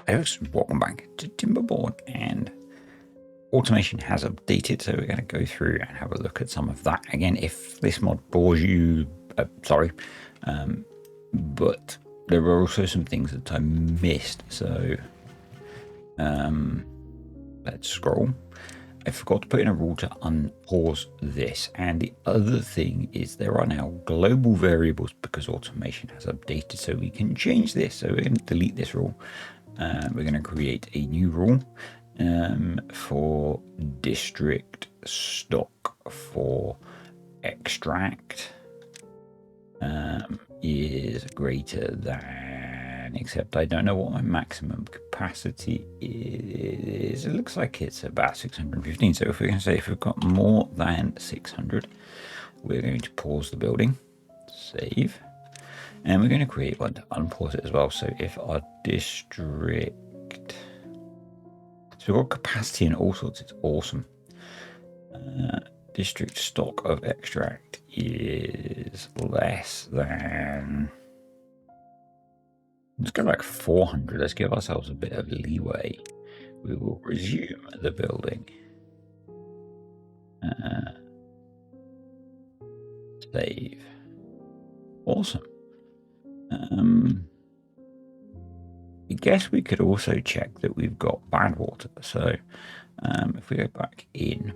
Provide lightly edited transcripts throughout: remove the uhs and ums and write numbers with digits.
Welcome back to Timberborn, and automation has updated, so we're going to go through and have a look at some of that. Again, if this mod bores you, sorry, but there were also some things that I missed, so let's scroll. I forgot to put in a rule to unpause this, and the other thing is there are now global variables because automation has updated, so we can change this. So we're going to delete this rule. We're going to create a new rule for district stock for extract is greater than, except I don't know what my maximum capacity is. It looks like it's about 615. So if we're going to say if we've got more than 600, we're going to pause the building, save. And we're going to create one to unpause it as well. So if our district, so we've got capacity and all sorts, it's awesome. District stock of extract is less than, let's go like 400. Let's give ourselves a bit of leeway. We will resume the building. Save. Awesome. I guess we could also check that we've got bad water. So if we go back in,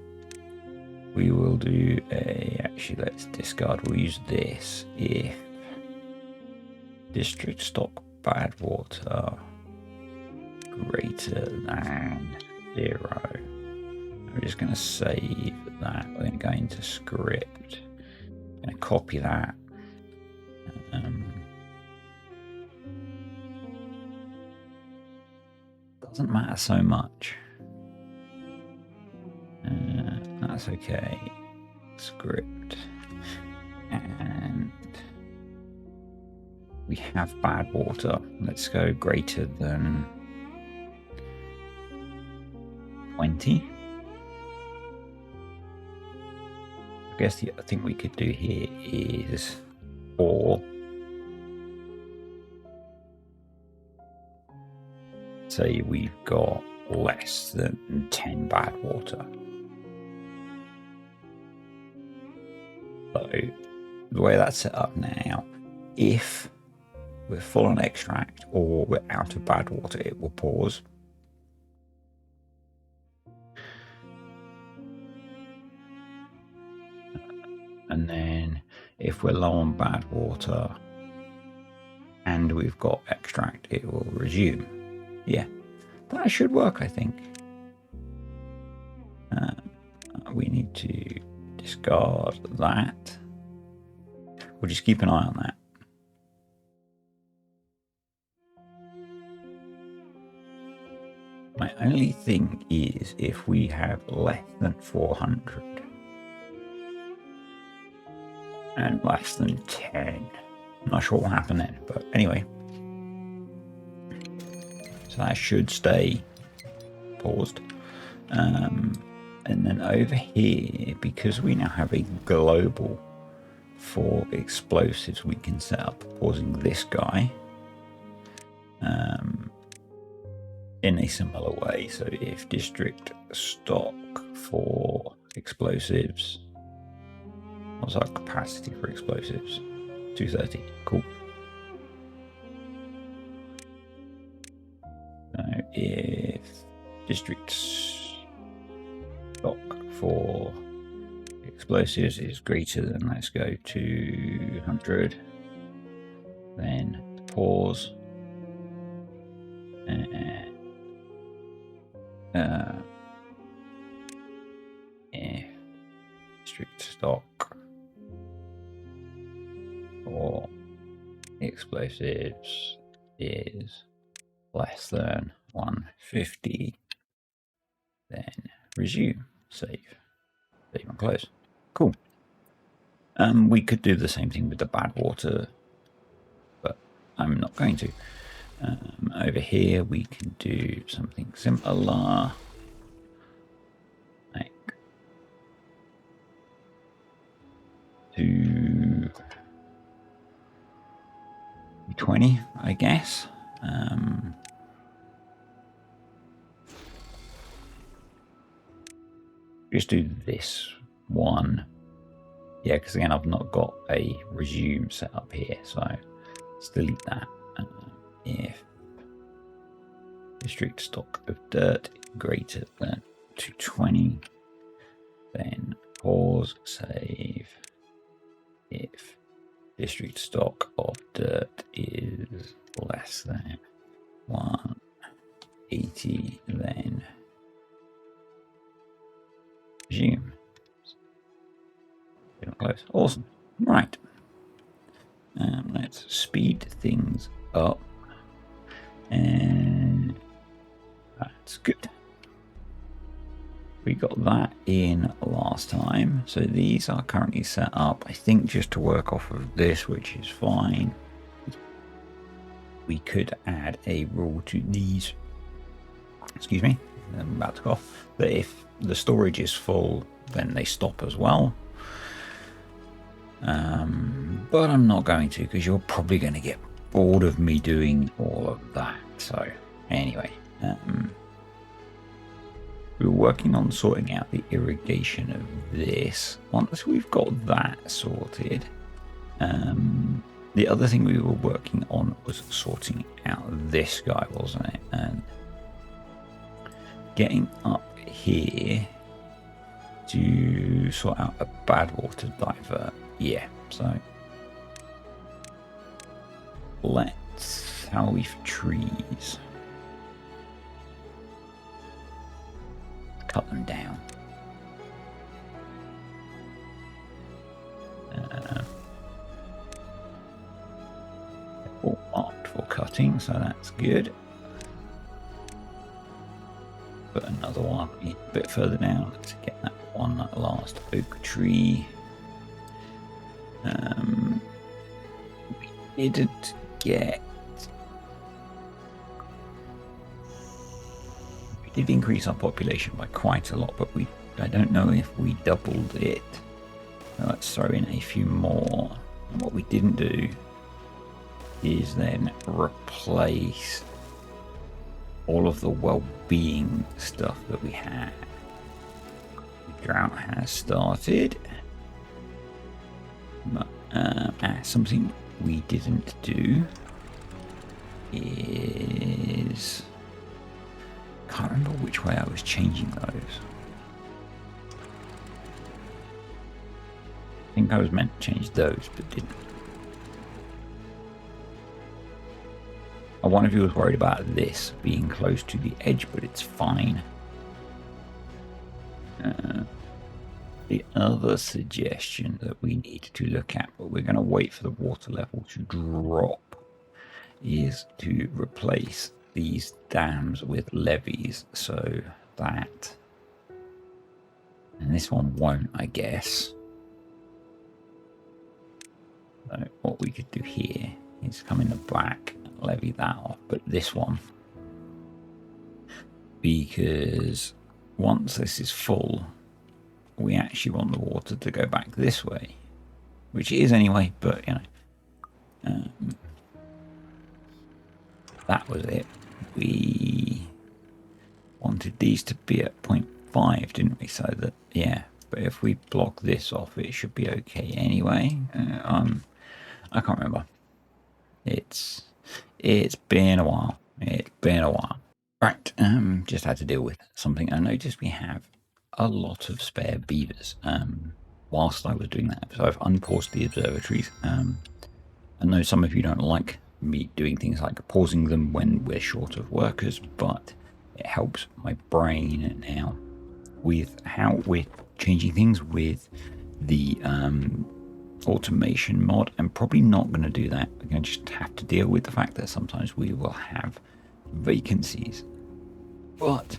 we will do a, actually let's discard, we'll use this. If district stock bad water greater than 0, I'm just going to save that. We're going to go into script, I'm going to copy that. Doesn't matter so much. That's okay. Script. And we have bad water. Let's go greater than 20. I guess the other thing we could do here is, or say we've got less than 10 bad water. So the way that's set up now, if we're full on extract or we're out of bad water, it will pause. And then if we're low on bad water and we've got extract, it will resume. Yeah, that should work, I think. We need to discard that. We'll just keep an eye on that. My only thing is if we have less than 400 and less than 10, I'm not sure what will happen then, but anyway. So that should stay paused. And then over here, because we now have a global for explosives, we can set up pausing this guy in a similar way. So if district stock for explosives, what's our capacity for explosives? 230. Cool. So if district stock for explosives is greater than, let's go 200, then pause, and if district stock for explosives is less than 150, then resume, save and close. Cool. We could do the same thing with the bad water, but I'm not going to. Over here we can do something similar, like to 20, I guess. just do this one. Yeah, because again, I've not got a resume set up here, so let's delete that. If district stock of dirt greater than 220, then pause, save. If district stock of dirt is less than 180, then resume. Close. Awesome. Right. Let's speed things up. And that's good. We got that in last time. So these are currently set up, I think, just to work off of this, which is fine. We could add a rule to these. Excuse me, I'm about to cough. But if the storage is full, then they stop as well. But I'm not going to, because you're probably going to get bored of me doing all of that. So anyway, we're working on sorting out the irrigation of this. Once we've got that sorted, the other thing we were working on was sorting out this guy, wasn't it? And getting up here to sort out a bad water divert. Yeah, so let's, how are we for trees? Cut them down. All marked for cutting, so that's good. Put another one a bit further down to get that one, that last oak tree. We didn't get. We did increase our population by quite a lot, but I don't know if we doubled it. So let's throw in a few more. And what we didn't do is then replace all of the well-being stuff that we had. The drought has started. But something we didn't do is, can't remember which way I was changing those. I think I was meant to change those, but didn't. One of you was worried about this being close to the edge, but it's fine. The other suggestion that we need to look at, but we're going to wait for the water level to drop, is to replace these dams with levees so that, and this one won't, I guess. So what we could do here is come in the back, levy that off, but this one, because once this is full, we actually want the water to go back this way, which it is anyway, but you know, that was it. We wanted these to be at 0.5, didn't we? So that, yeah, but if we block this off, it should be okay anyway. I can't remember. It's been a while. It's been a while. Right, just had to deal with something. I noticed we have a lot of spare beavers whilst I was doing that. So I've unpaused the observatories. I know some of you don't like me doing things like pausing them when we're short of workers, but it helps my brain now with how we're changing things with the automation mod. I'm probably not going to do that. We're going to just have to deal with the fact that sometimes we will have vacancies. But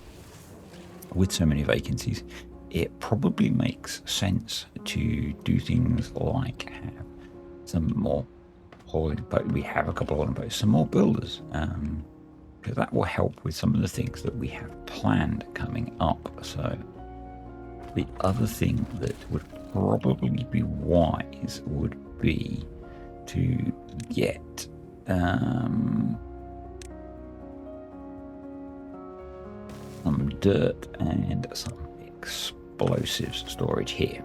with so many vacancies, it probably makes sense to do things like have some more hauling boats. We have a couple of hauling boats, some more builders, because that will help with some of the things that we have planned coming up. So the other thing that would probably be wise would be to get some dirt and some explosives. explosives storage here.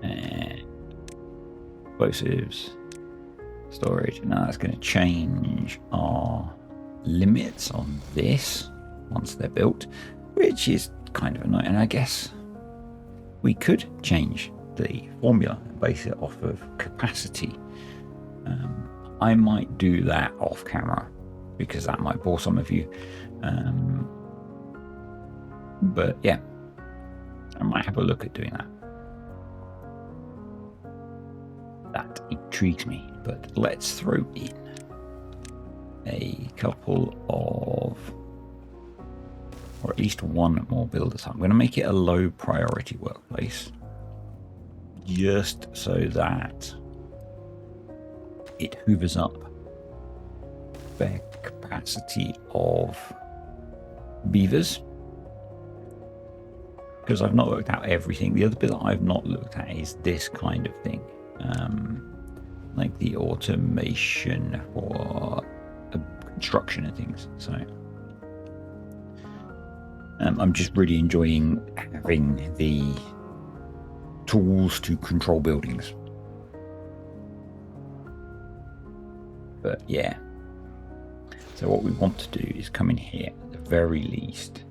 And explosives storage. Now that's going to change our limits on this once they're built, which is kind of annoying. And I guess we could change the formula and base it off of capacity. I might do that off camera because that might bore some of you. But yeah, I might have a look at doing that. That intrigues me, but let's throw in a couple of, or at least one more builder time. I'm going to make it a low priority workplace just so that it hoovers up the capacity of beavers, because I've not looked at everything. The other bit that I've not looked at is this kind of thing, like the automation for construction and things. So I'm just really enjoying having the tools to control buildings. But yeah, so what we want to do is come in here at the very least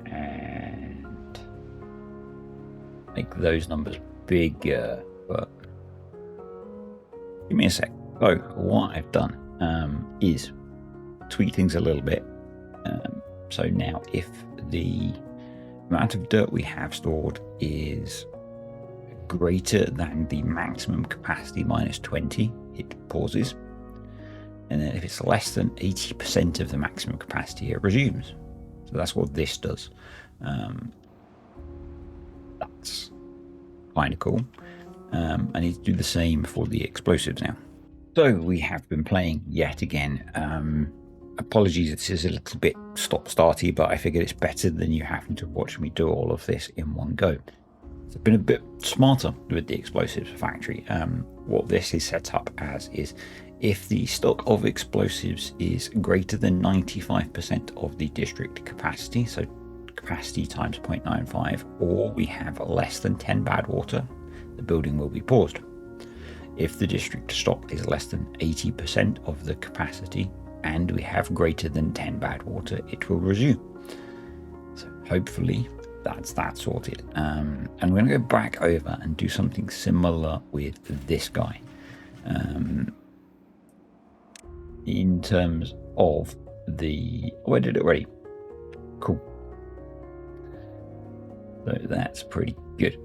and make those numbers bigger. But give me a sec. So what I've done is tweak things a little bit. So now if the amount of dirt we have stored is greater than the maximum capacity minus 20, it pauses. And then if it's less than 80% of the maximum capacity, it resumes. So that's what this does. That's kind of cool. I need to do the same for the explosives now. So we have been playing yet again. Apologies, this is a little bit stop-starty, but I figured it's better than you having to watch me do all of this in one go. So I've been a bit smarter with the explosives factory. What this is set up as is if the stock of explosives is greater than 95% of the district capacity, so capacity times 0.95, or we have less than 10 bad water, the building will be paused. If the district stock is less than 80% of the capacity and we have greater than 10 bad water, it will resume. So hopefully that's that sorted. I'm going to go back over and do something similar with this guy. In terms of the, oh, I did it already. Cool. So that's pretty good.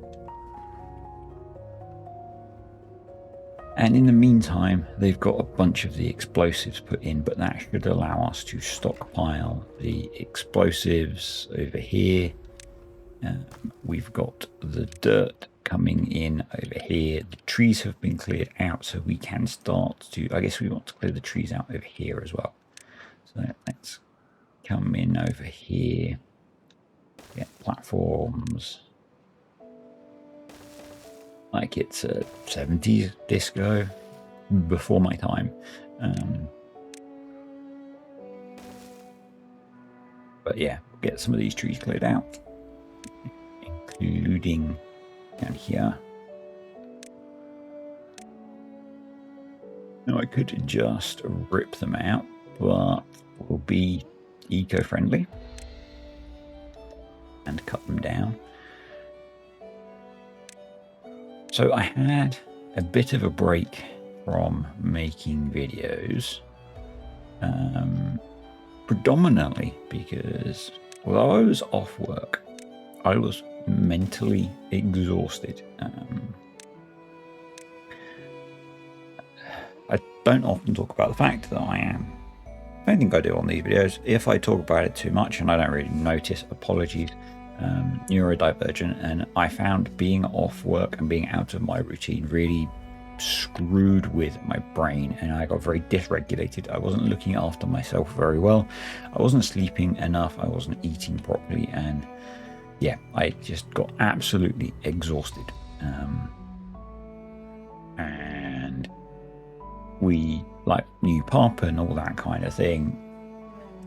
And in the meantime, they've got a bunch of the explosives put in, but that should allow us to stockpile the explosives over here. We've got the dirt coming in over here. The trees have been cleared out, so we can start to, I guess we want to clear the trees out over here as well. So let's come in over here, get platforms. Like it's a 70s disco before my time. But yeah, get some of these trees cleared out, including down here. Now I could just rip them out, but we'll be eco-friendly and cut them down. So I had a bit of a break from making videos, predominantly because while I was off work, I was mentally exhausted. I don't often talk about the fact that I am. I don't think I do on these videos. If I talk about it too much and I don't really notice, apologies. Neurodivergent, and I found being off work and being out of my routine really screwed with my brain, and I got very dysregulated. I wasn't looking after myself very well. I wasn't sleeping enough. I wasn't eating properly, and yeah, I just got absolutely exhausted. And we like new pop and all that kind of thing,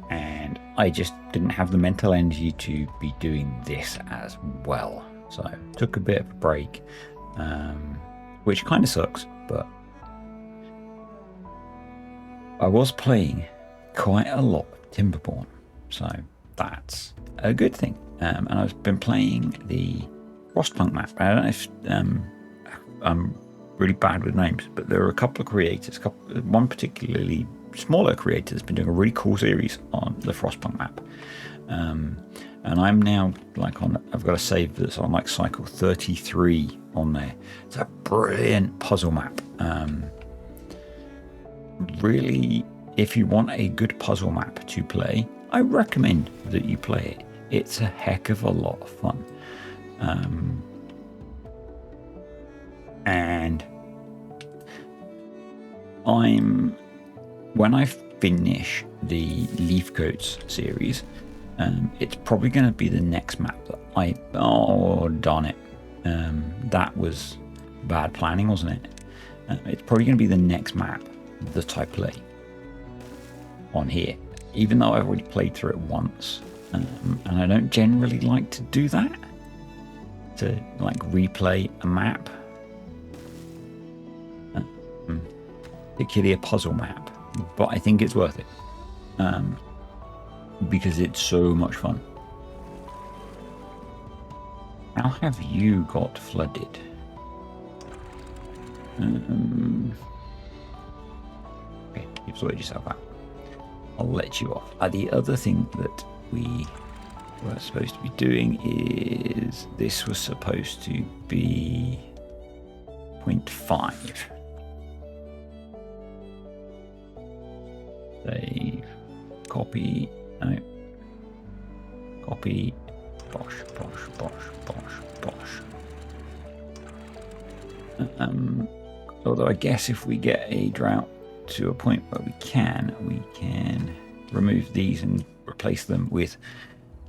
and I just didn't have the mental energy to be doing this as well. So took a bit of a break, which kind of sucks, but I was playing quite a lot of Timberborn, so that's a good thing. And I've been playing the Frostpunk map. I don't know if I'm really bad with names, but there are a couple of creators, one particularly smaller creator that's been doing a really cool series on the Frostpunk map. And I'm now like I've got a save that's on like cycle 33 on there. It's a brilliant puzzle map. Really, if you want a good puzzle map to play, I recommend that you play it. It's a heck of a lot of fun. And when I finish the Leaf Coats series, it's probably going to be the next map that oh darn it, that was bad planning, wasn't it? It's probably going to be the next map that I play on here, even though I've already played through it once, and I don't generally like to do that, to like replay a map, particularly a puzzle map, but I think it's worth it, because it's so much fun. How have you got flooded? Okay, you've sorted yourself out. I'll let you off. The other thing that we were supposed to be doing is this was supposed to be 0.5. Save. Copy. No. Copy. Bosh, bosh, bosh, bosh, bosh. Although I guess if we get a drought to a point where we can remove these and replace them with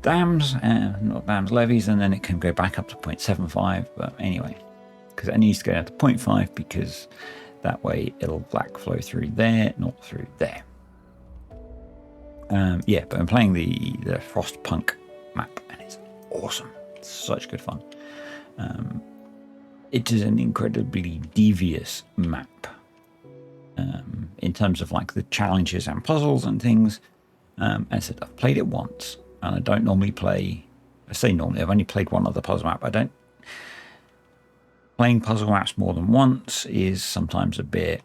dams, not dams, levees, and then it can go back up to 0.75. But anyway, because it needs to go down to 0.5, because that way it'll black flow through there, not through there. Yeah, but I'm playing the Frostpunk map, and it's awesome. It's such good fun. It is an incredibly devious map, in terms of like the challenges and puzzles and things. As I said, I've played it once, and I don't normally play. I say normally, I've only played one other puzzle map. Playing puzzle maps more than once is sometimes a bit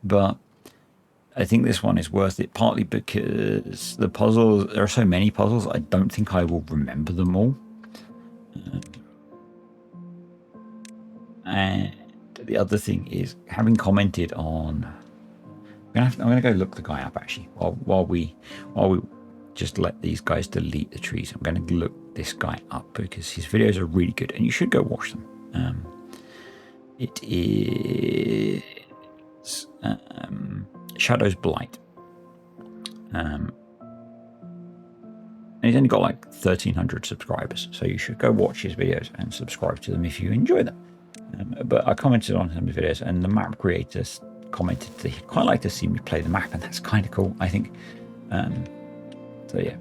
but I think this one is worth it, partly because the puzzles, there are so many puzzles, I don't think I will remember them all. And the other thing is, having commented on, I'm going to go look the guy up actually, while we just let these guys delete the trees. I'm going to look this guy up because his videos are really good, and you should go watch them. It is Shadow's Blight. And he's only got like 1,300 subscribers, so you should go watch his videos and subscribe to them if you enjoy them. But I commented on some of the videos, and the map creators commented that he'd quite like to see me play the map, and that's kind of cool, I think. So yeah,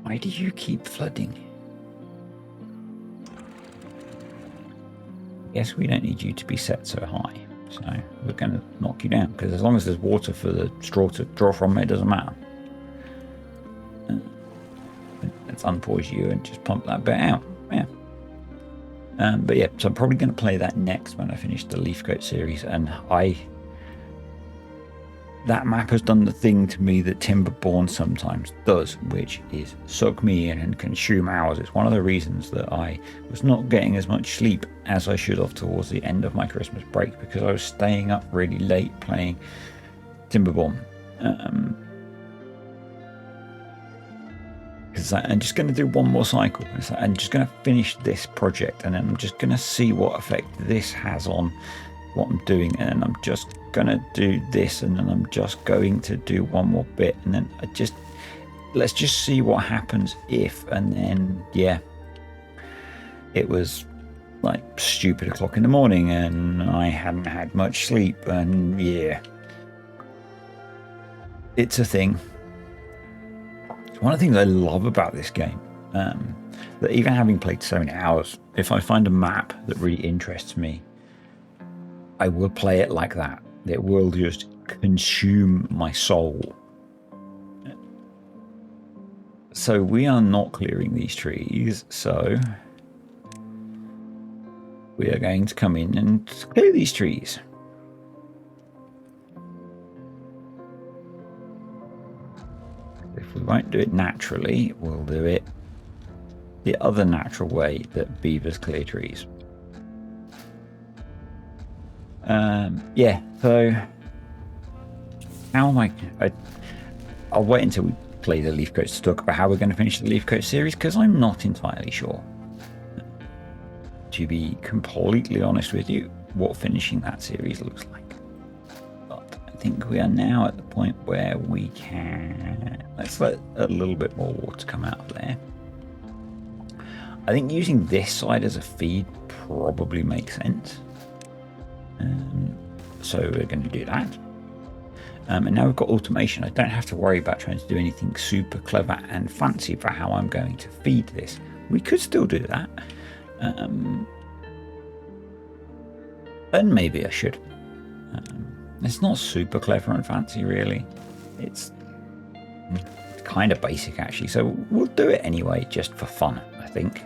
why do you keep flooding? Yes, we don't need you to be set so high, so we're going to knock you down, because as long as there's water for the straw to draw from, it doesn't matter. Let's unpause you and just pump that bit out. Yeah. But yeah, so I'm probably going to play that next when I finish the Leaf Coat series, and that map has done the thing to me that Timberborn sometimes does, which is suck me in and consume hours. It's one of the reasons that I was not getting as much sleep as I should have towards the end of my Christmas break, because I was staying up really late playing Timberborn. Because I'm just going to do one more cycle. I'm just going to finish this project, and then I'm just going to see what effect this has on what I'm doing, and then I'm just going to do this, and then I'm just going to do one more bit, and then let's just see what happens if. And then yeah, it was like stupid o'clock in the morning, and I hadn't had much sleep, and yeah, it's a thing. It's one of the things I love about this game. That even having played so many hours, if I find a map that really interests me, I will play it like that. It will just consume my soul. So we are not clearing these trees, so we are going to come in and clear these trees. If we won't do it naturally, we'll do it the other natural way that beavers clear trees. Yeah, so how am I'll wait until we play the Leaf Coats to talk about how we're going to finish the Leaf Coat series, because I'm not entirely sure, to be completely honest with you, what finishing that series looks like. But I think we are now at the point where we can, let's let a little bit more water come out of there. I think using this side as a feed probably makes sense. So we're going to do that. And now we've got automation. I don't have to worry about trying to do anything super clever and fancy for how I'm going to feed this. We could still do that. And maybe I should. It's not super clever and fancy, really. It's kind of basic, actually. So we'll do it anyway, just for fun, I think.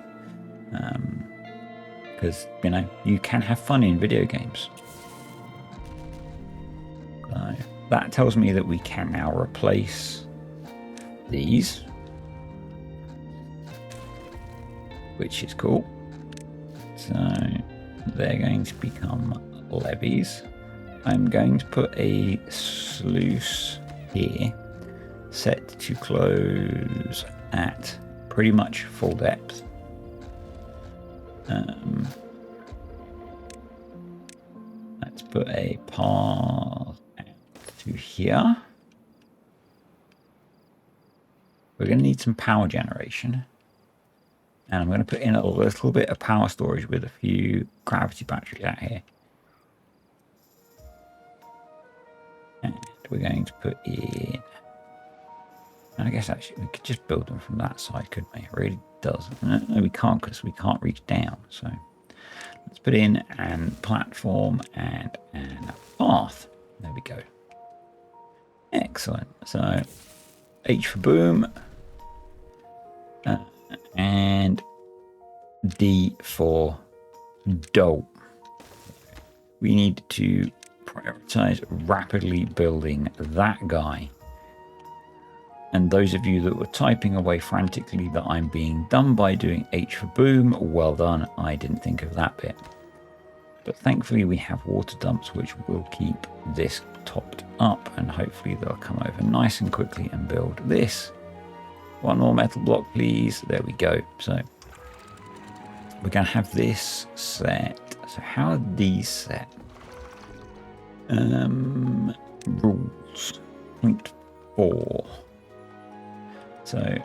Because, you know, you can have fun in video games. So that tells me that we can now replace these, which is cool. So they're going to become levees. I'm going to put a sluice here, set to close at pretty much full depth. Let's put a path to here. We're going to need some power generation. And I'm going to put in a little bit of power storage with a few gravity batteries out here. And we're going to put in... And I guess actually we could just build them from that side, couldn't we? It really does. No, we can't, because we can't reach down. So let's put in a platform and a path. There we go. Excellent. So H for boom. And D for dope. We need to prioritize rapidly building that guy. And those of you that were typing away frantically that I'm being done by doing H for boom, well done. I didn't think of that bit. But thankfully we have water dumps which will keep this topped up, and hopefully they'll come over nice and quickly and build this. One more metal block, please. There we go. So we're going to have this set. So how are these set? Rules. 0.4. So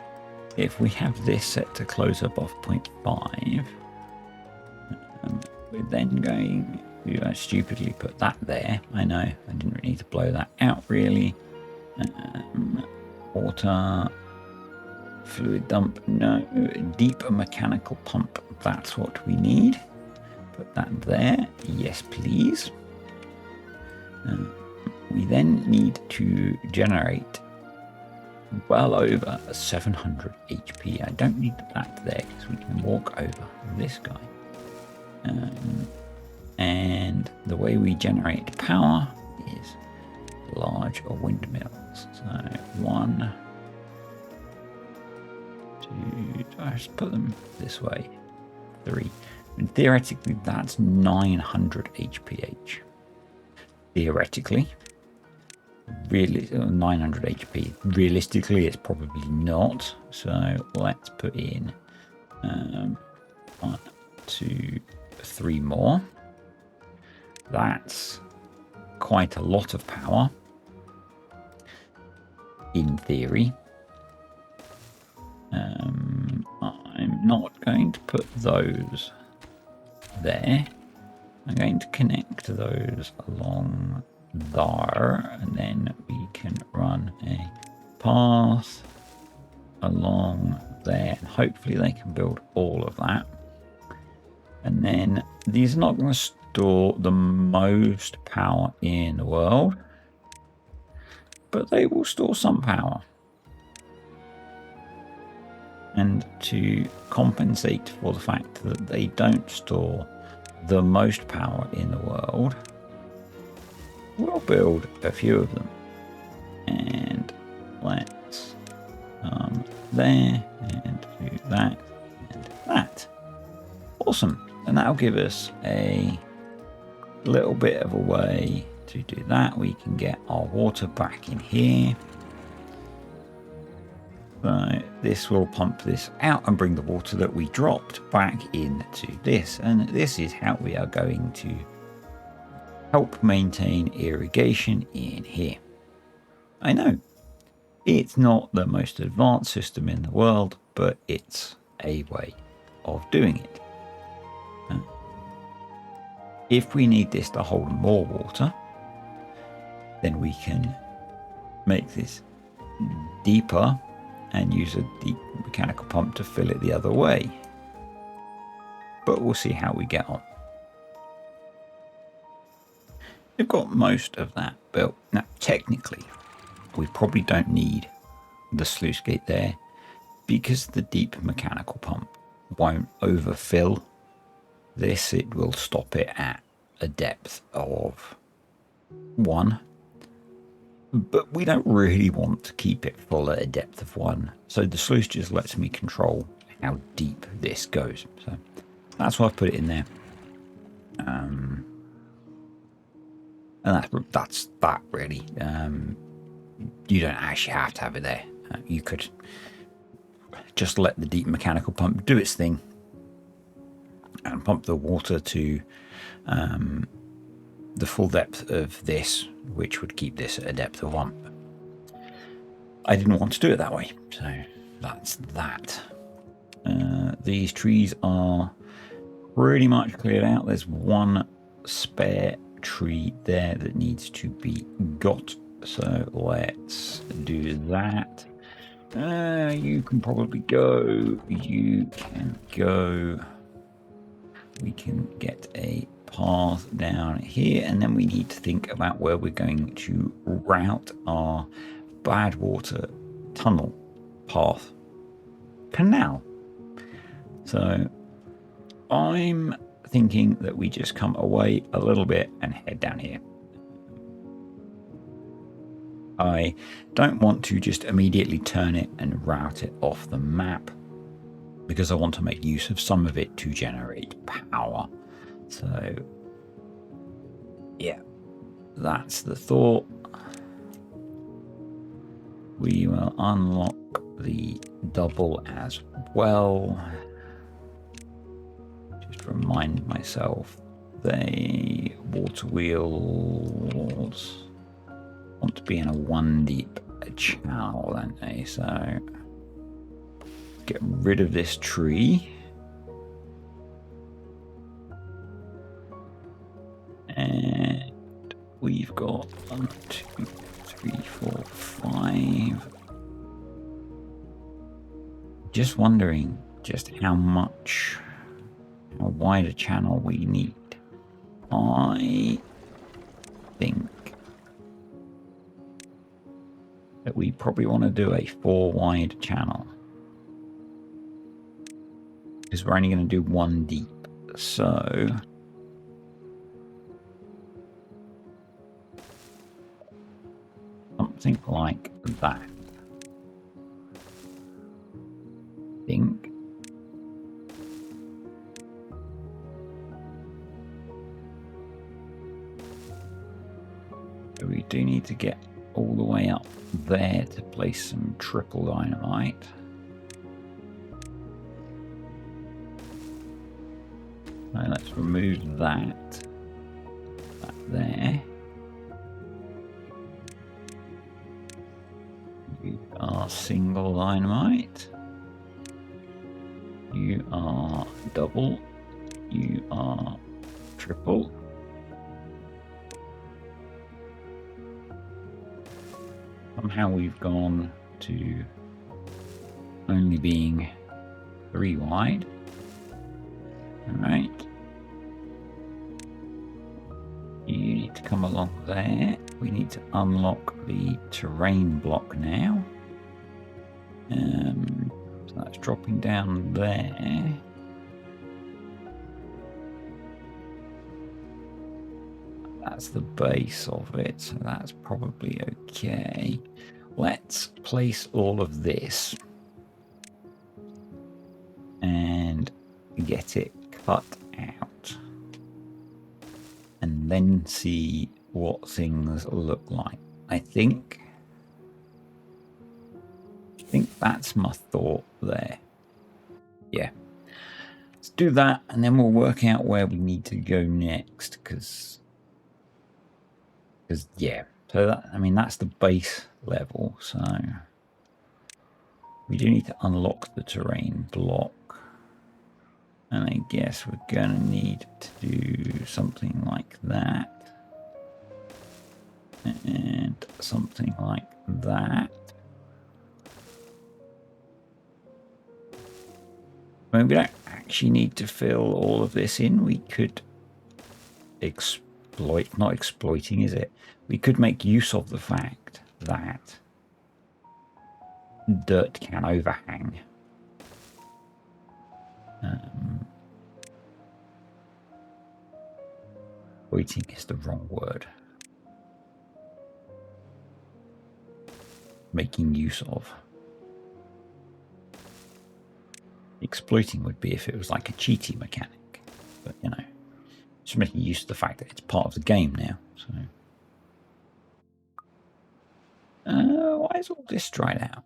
if we have this set to close above 0.5, we're then going to stupidly put that there. I know, I didn't really need to blow that out really. Water, fluid dump, no. Deep mechanical pump, that's what we need. Put that there, yes please. We then need to generate well over 700 HP. I don't need that there because we can walk over this guy. And the way we generate power is large windmills. So 1, 2, I just put them this way. 3. And theoretically, that's 900 HPH. Theoretically. Really, 900 HP. Realistically, it's probably not. So let's put in 1, 2, 3 more. That's quite a lot of power, in theory. I'm not going to put those there. I'm going to connect those along there, and then we can run a path along there, and hopefully they can build all of that. And then these are not going to store the most power in the world, but they will store some power. And to compensate for the fact that they don't store the most power in the world, we'll build a few of them. And let's there, and do that, and that. Awesome. And that'll give us a little bit of a way to do that. We can get our water back in here. So this will pump this out and bring the water that we dropped back into this. And this is how we are going to help maintain irrigation in here. I know it's not the most advanced system in the world, but it's a way of doing it. If we need this to hold more water, then we can make this deeper and use a deep mechanical pump to fill it the other way. But we'll see how we get on. We've got most of that built. Now, technically, we probably don't need the sluice gate there because the deep mechanical pump won't overfill this. It will stop it at a depth of 1. But we don't really want to keep it full at a depth of 1. So the sluice just lets me control how deep this goes. So that's why I've put it in there. And that's that really. You don't actually have to have it there. You could just let the deep mechanical pump do its thing and pump the water to the full depth of this, which would keep this at a depth of 1. I didn't want to do it that way, so that's that. These trees are pretty much cleared out. There's one spare tree there that needs to be got, so let's do that. You can probably go. You can go. We can get a path down here, and then we need to think about where we're going to route our bad water tunnel path canal. So I'm thinking that we just come away a little bit and head down here. I don't want to just immediately turn it and route it off the map, because I want to make use of some of it to generate power. So yeah, that's the thought. We will unlock the double as well. Just remind myself, the water wheels want to be in a 1 deep channel, don't they? So get rid of this tree. And we've got 1, 2, 3, 4, 5. Just wondering just how wide a channel we need. I think that we probably want to do a 4 wide channel, because we're only going to do 1 deep. So something like that. I think. We do need to get all the way up there to place some triple dynamite. So let's remove that there. You are single dynamite. You are double. You are triple. Somehow we've gone to only being 3 wide. All right. You need to come along there. We need to unlock the terrain block now. So that's dropping down there. That's the base of it, so that's probably okay. Let's place all of this and get it cut out. And then see what things look like. I think that's my thought there. Yeah. Let's do that, and then we'll work out where we need to go next, because yeah. So that, I mean, that's the base level, so we do need to unlock the terrain block. And I guess we're gonna need to do something like that. And something like that. I mean, we don't actually need to fill all of this in. We could not exploiting, is it? We could make use of the fact that dirt can overhang. Exploiting is the wrong word. Making use of. Exploiting would be if it was like a cheaty mechanic, but you know, just making use of the fact that it's part of the game now. So, why is all this dried out?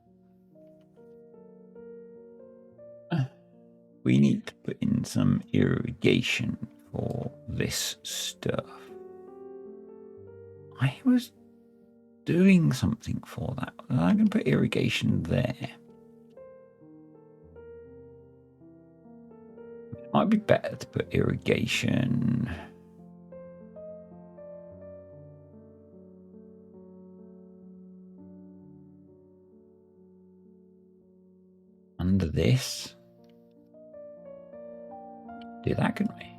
We need to put in some irrigation for this stuff. I was doing something for that. I can put irrigation there. It might be better to put irrigation under this. Do that, couldn't we?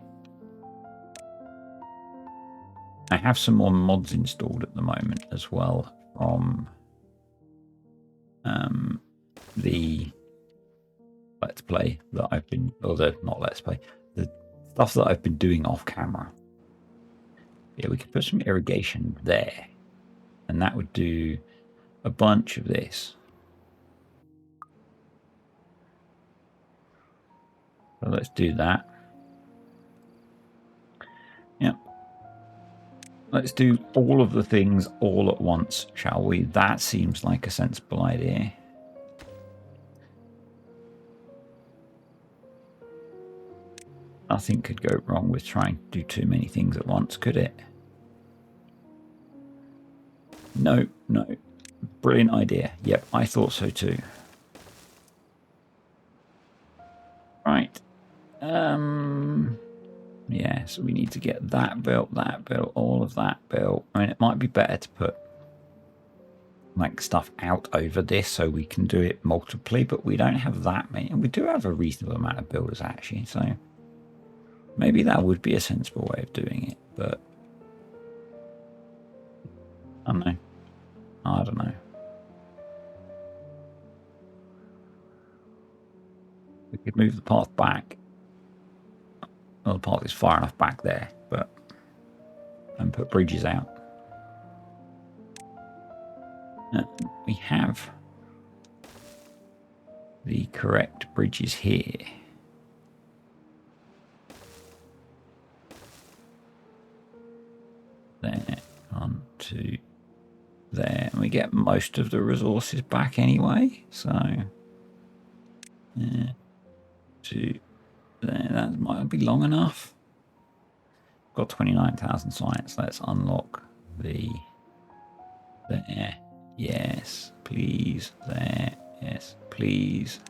I have some more mods installed at the moment as well from the Let's Play that I've been, or the not Let's Play, the stuff that I've been doing off camera. Yeah, we could put some irrigation there, and that would do a bunch of this. So let's do that. Yep. Let's do all of the things all at once, shall we? That seems like a sensible idea. Nothing could go wrong with trying to do too many things at once, could it? No, no. Brilliant idea. Yep, I thought so too. Right. Yeah, so we need to get that built, all of that built. I mean, it might be better to put like stuff out over this so we can do it multiply, but we don't have that many. And we do have a reasonable amount of builders actually, so maybe that would be a sensible way of doing it, but I don't know. I don't know. We could move the path back. Well, the path is far enough back there, but and put bridges out. We have the correct bridges here. There, on to there, and we get most of the resources back anyway. So, to there, that might be long enough. Got 29,000 science. Let's unlock the there. Yes, please. There. Yes, please.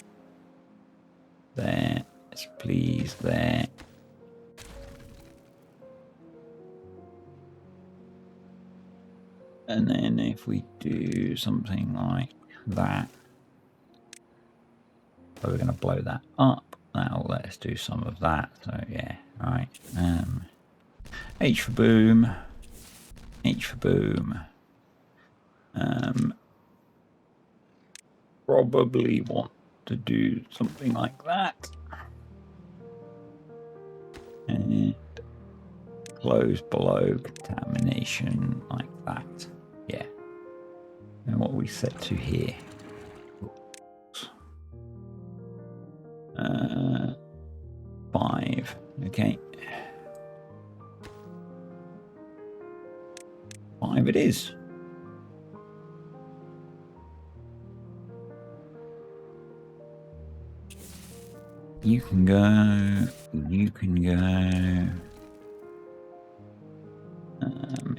There. Yes, please. There. And then if we do something like that, so we're going to blow that up. That'll let us do some of that. So yeah, right. H for boom. H for boom. Probably want to do something like that. And close below contamination like that. Yeah. And what we set to here. 5. Okay. 5 it is. You can go. You can go.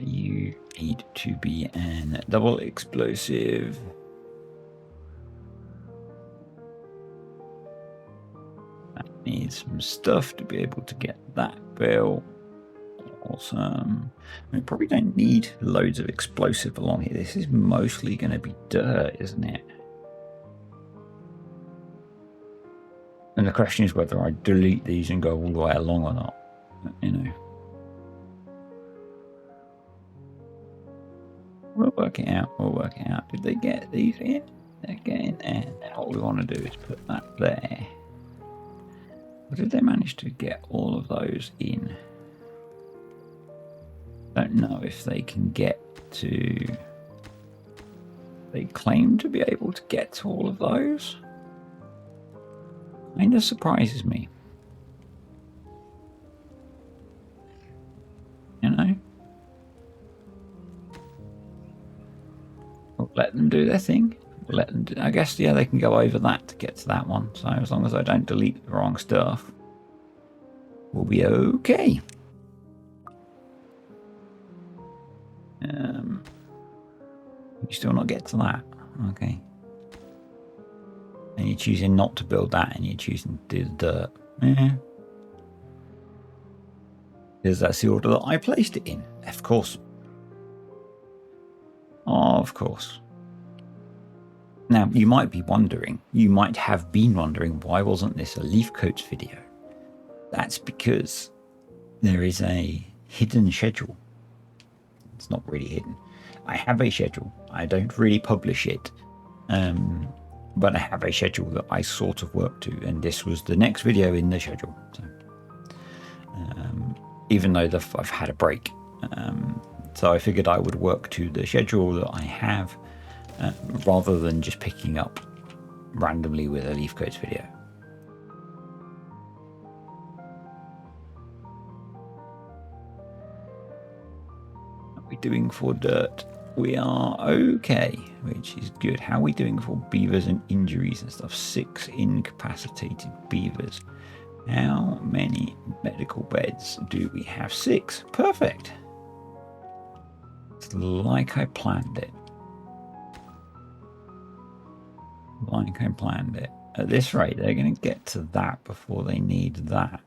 You need to be an double explosive. That needs some stuff to be able to get that built. Awesome. We probably don't need loads of explosive along here. This is mostly going to be dirt, isn't it? And the question is whether I delete these and go all the way along or not. You know. We'll work it out. We'll work it out. Did they get these in? They're getting there. Now what we want to do is put that there. Or did they manage to get all of those in? Don't know if they can get to... They claim to be able to get to all of those. Kind of surprises me. You know? We'll let them do their thing. We'll let them do, I guess, yeah, they can go over that to get to that one. So as long as I don't delete the wrong stuff, we'll be okay. You still not get to that. Okay. And you're choosing not to build that, and you're choosing to do the dirt. Yeah. Because that's the order that I placed it in. Of course. Of course. Now, you might be wondering, you might have been wondering, why wasn't this a leaf coats video? That's because there is a hidden schedule. It's not really hidden. I have a schedule. I don't really publish it. But I have a schedule that I sort of work to, and this was the next video in the schedule. So, even though I've had a break. So I figured I would work to the schedule that I have, rather than just picking up randomly with a leaf coats video. How are we doing for dirt? We are okay, which is good. How are we doing for beavers and injuries and stuff? 6 incapacitated beavers. How many medical beds do we have? 6. Perfect. It's like I planned it. Like I planned it. At this rate, they're going to get to that before they need that.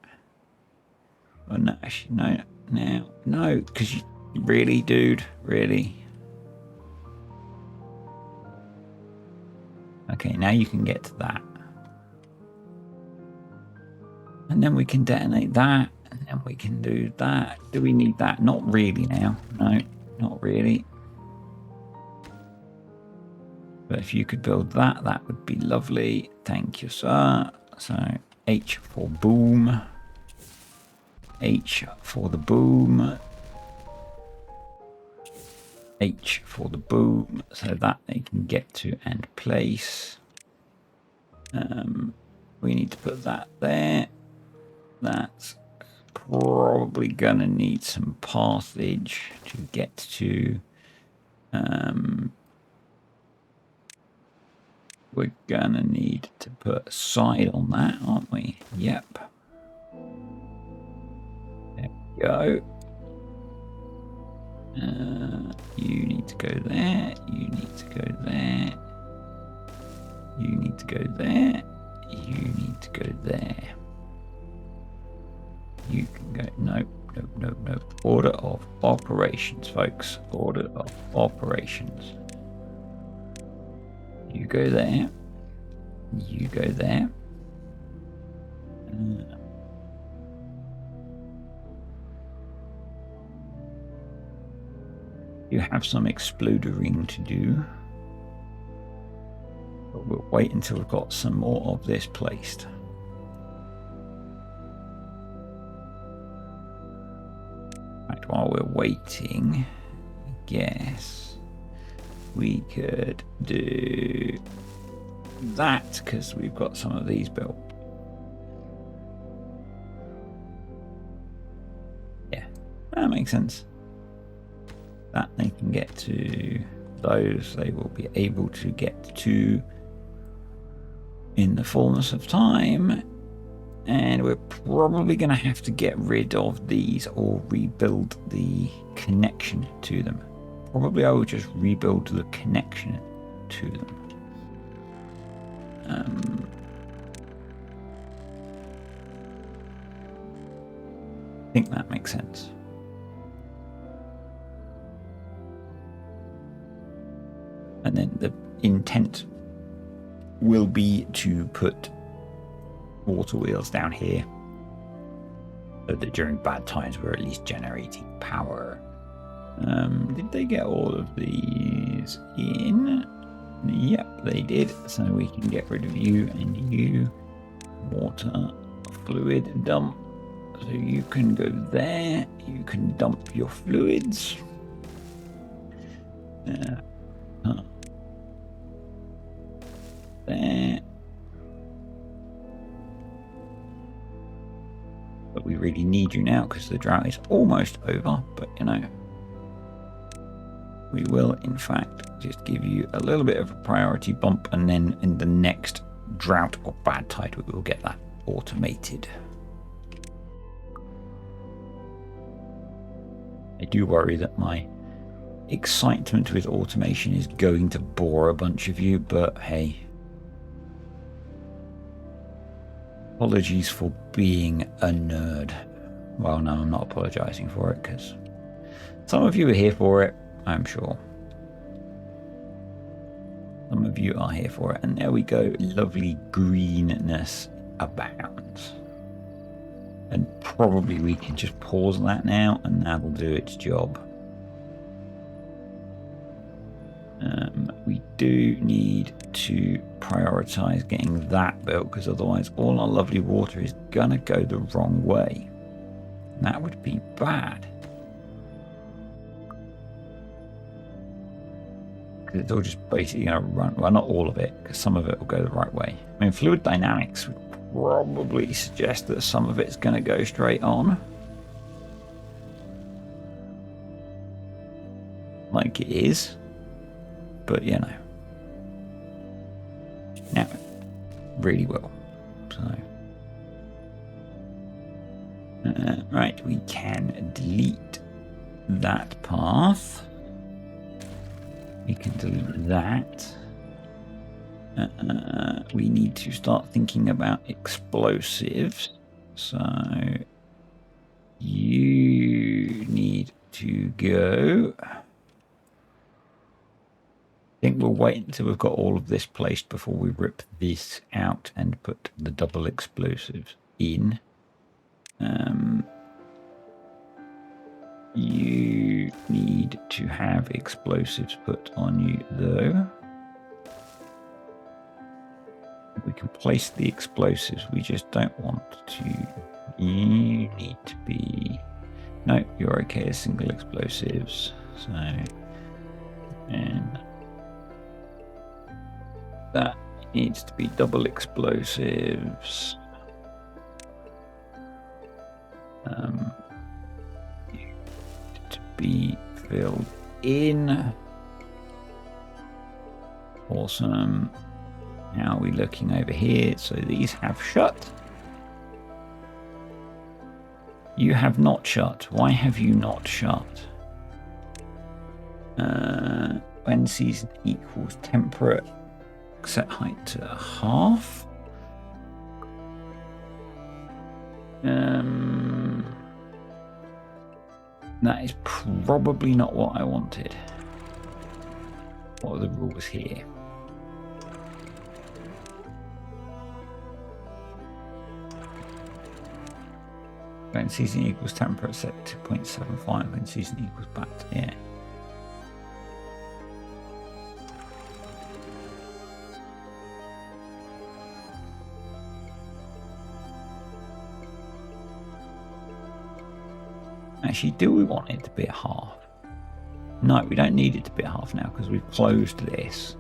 Oh, no, actually, no, because you really, dude, really. Okay, now you can get to that. And then we can detonate that, and then we can do that. Do we need that? Not really now. No, not really. But if you could build that, that would be lovely. Thank you, sir. So H for boom. H for the boom. H for the boom, so that they can get to and place. We need to put that there. That's probably gonna need some pathage to get to. We're gonna need to put a side on that, aren't we? Yep. There we go. You need to go there. You need to go there. You need to go there. You need to go there. You can go. No, No. Order of operations, folks. Order of operations. You go there. You go there. You have some explodering to do. But we'll wait until we've got some more of this placed. Right, while we're waiting, I guess we could do that because we've got some of these built. Yeah, that makes sense. That they can get to those, they will be able to get to in the fullness of time. And we're probably going to have to get rid of these or rebuild the connection to them. Probably I will just rebuild the connection to them. I think that makes sense. And then the intent will be to put water wheels down here so that during bad times we're at least generating power. Did they get all of these in? Yep, they did. So we can get rid of you and you. Water, fluid dump. So you can go there. You can dump your fluids. There. But we really need you now because the drought is almost over. But you know, we will in fact just give you a little bit of a priority bump, and then in the next drought or bad tide we will get that automated. I do worry that my excitement with automation is going to bore a bunch of you, but hey, apologies for being a nerd. Well, no, I'm not apologizing for it because some of you are here for it, I'm sure. Some of you are here for it, and there we go. Lovely greenness abounds. And probably we can just pause that now, and that'll do its job. We do need to prioritize getting that built, because otherwise all our lovely water is gonna go the wrong way. And that would be bad. Because it's all just basically gonna run, well, not all of it, because some of it will go the right way. I mean, fluid dynamics would probably suggest that some of it's gonna go straight on. Like it is. But you know, now it really will. So, right, we can delete that path. We can delete that. We need to start thinking about explosives. So you need to go. I think we'll wait until we've got all of this placed before we rip this out and put the double explosives in. You need to have explosives put on you though. We can place the explosives, we just don't want to. You need to be... No, you're okay as single explosives. So, and that needs to be double explosives. To be filled in. Awesome. How are we looking over here? So these have shut. You have not shut. Why have you not shut? When season equals temperate, set height to half. That is probably not what I wanted. What are the rules here? When season equals temperature set to 0.75, when season equals back to, yeah. Actually, do we want it to be a half? No, we don't need it to be a half now because we've closed this.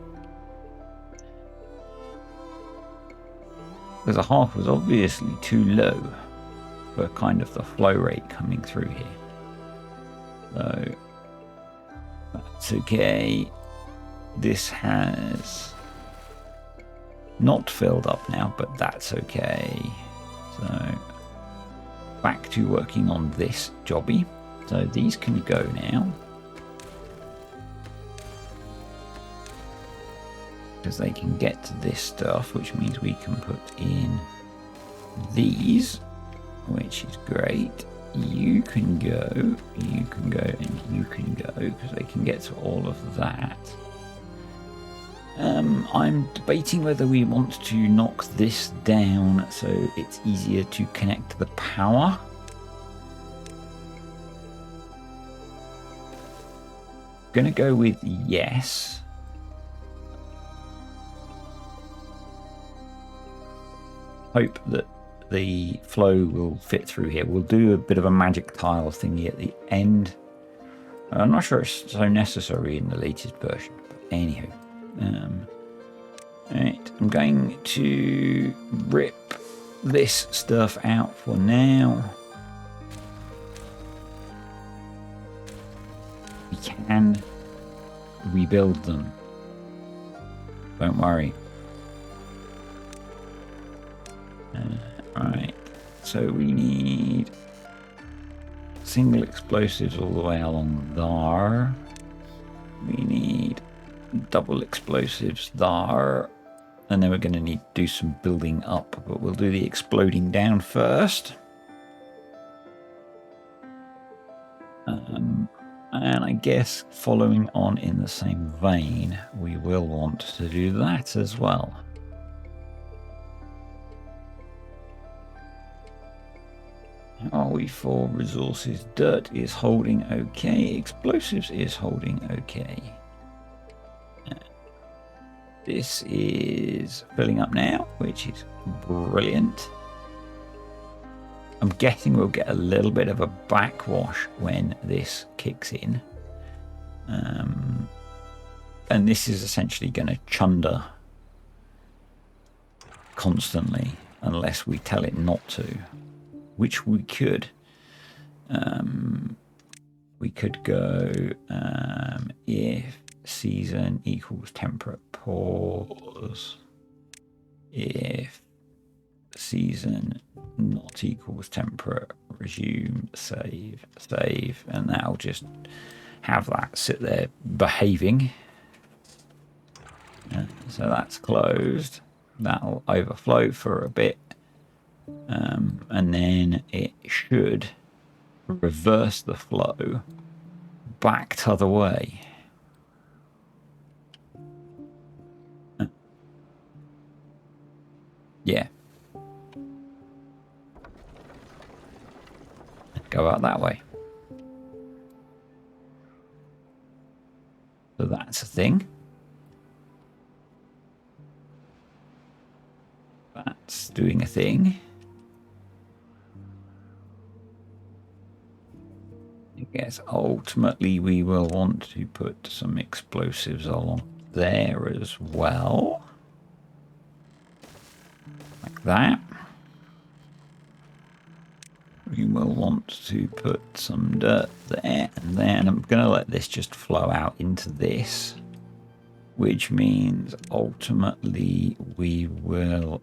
Because a half was obviously too low for kind of the flow rate coming through here. So that's okay. This has not filled up now, but that's okay. So back to working on this jobby. So these can go now. Because they can get to this stuff, which means we can put in these, which is great. You can go, and you can go, because they can get to all of that. I'm debating whether we want to knock this down so it's easier to connect the power. Gonna go with yes. Hope that the flow will fit through here. We'll do a bit of a magic tile thingy at the end. I'm not sure it's so necessary in the latest version, but anywho. Right, I'm going to rip this stuff out for now. We can rebuild them. Don't worry. Right, so we need single explosives all the way along there. We need double explosives there. And then we're going to need to do some building up, but we'll do the exploding down first. And I guess following on in the same vein, we will want to do that as well. How are we for resources? Dirt is holding okay. Explosives is holding okay. This is filling up now, which is brilliant. I'm guessing we'll get a little bit of a backwash when this kicks in. And this is essentially going to chunder constantly unless we tell it not to, which we could. We could go if season equals temperate pause, if season not equals temperate resume, save, and that'll just have that sit there behaving. So that's closed. That'll overflow for a bit, and then it should reverse the flow back the other way. Yeah. Go out that way. So that's a thing. That's doing a thing. I guess ultimately we will want to put some explosives along there as well. Like that. We will want to put some dirt there, and then I'm going to let this just flow out into this, which means ultimately we will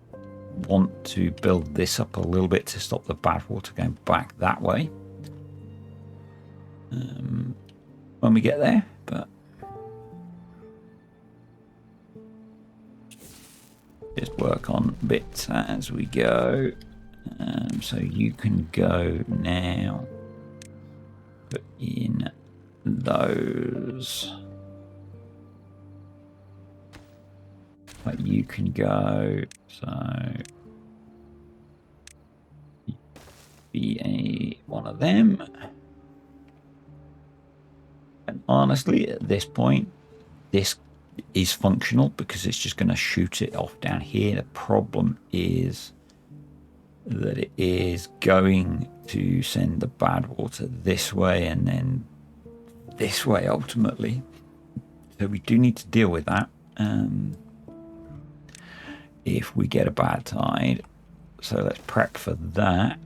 want to build this up a little bit to stop the bad water going back that way when we get there, but just work on bits as we go. So you can go now. put in those. But you can go, so be one of them. And honestly, at this point, this is functional because it's just going to shoot it off down here. The problem is that it is going to send the bad water this way and then this way ultimately. So we do need to deal with that if we get a bad tide. So let's prep for that.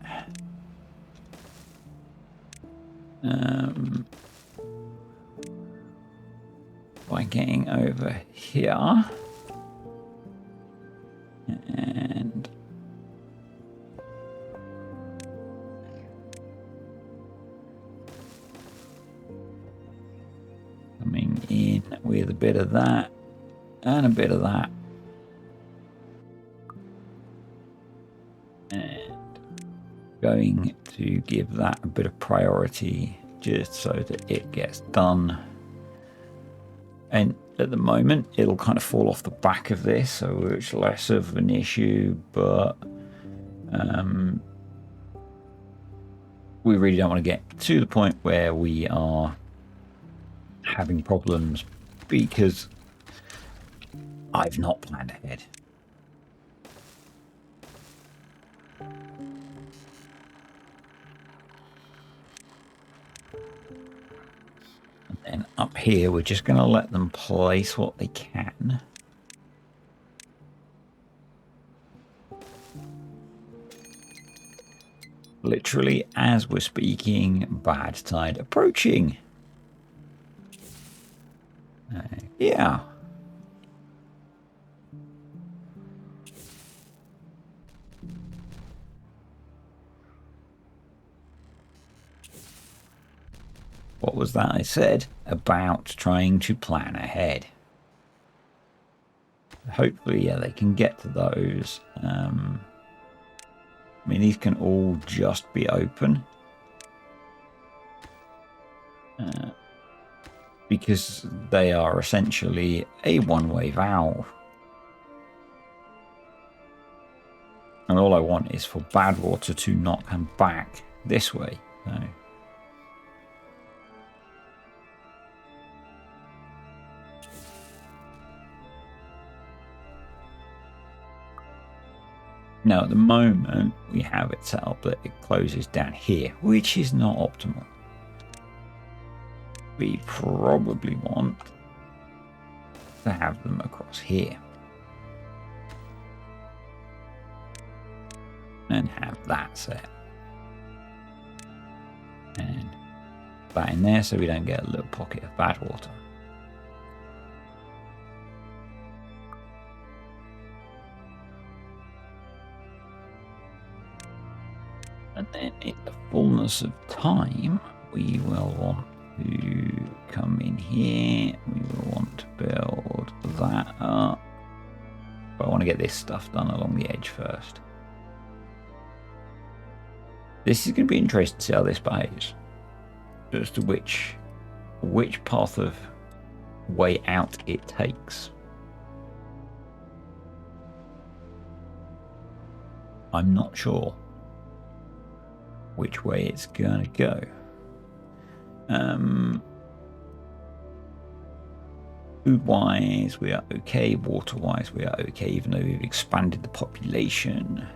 By getting over here and coming in with a bit of that and a bit of that, and going to give that a bit of priority just so that it gets done. And at the moment, it'll kind of fall off the back of this, so it's less of an issue, but we really don't want to get to the point where we are having problems because I've not planned ahead. And up here, we're just going to let them place what they can. Literally, as we're speaking, bad tide approaching. Yeah. What was that I said about trying to plan ahead? Hopefully, yeah, they can get to those. I mean, these can all just be open. Because they are essentially a one-way valve. And all I want is for bad water to not come back this way. So. Now, at the moment, we have it set up that it closes down here, which is not optimal. We probably want to have them across here. And have that set. And that in there so we don't get a little pocket of bad water. And then in the fullness of time, we will want to come in here. We will want to build that up. But I want to get this stuff done along the edge first. This is going to be interesting to see how this behaves. As to which path of way out it takes. I'm not sure which way it's gonna go. Food-wise, we are okay. Water-wise, we are okay, even though we've expanded the population.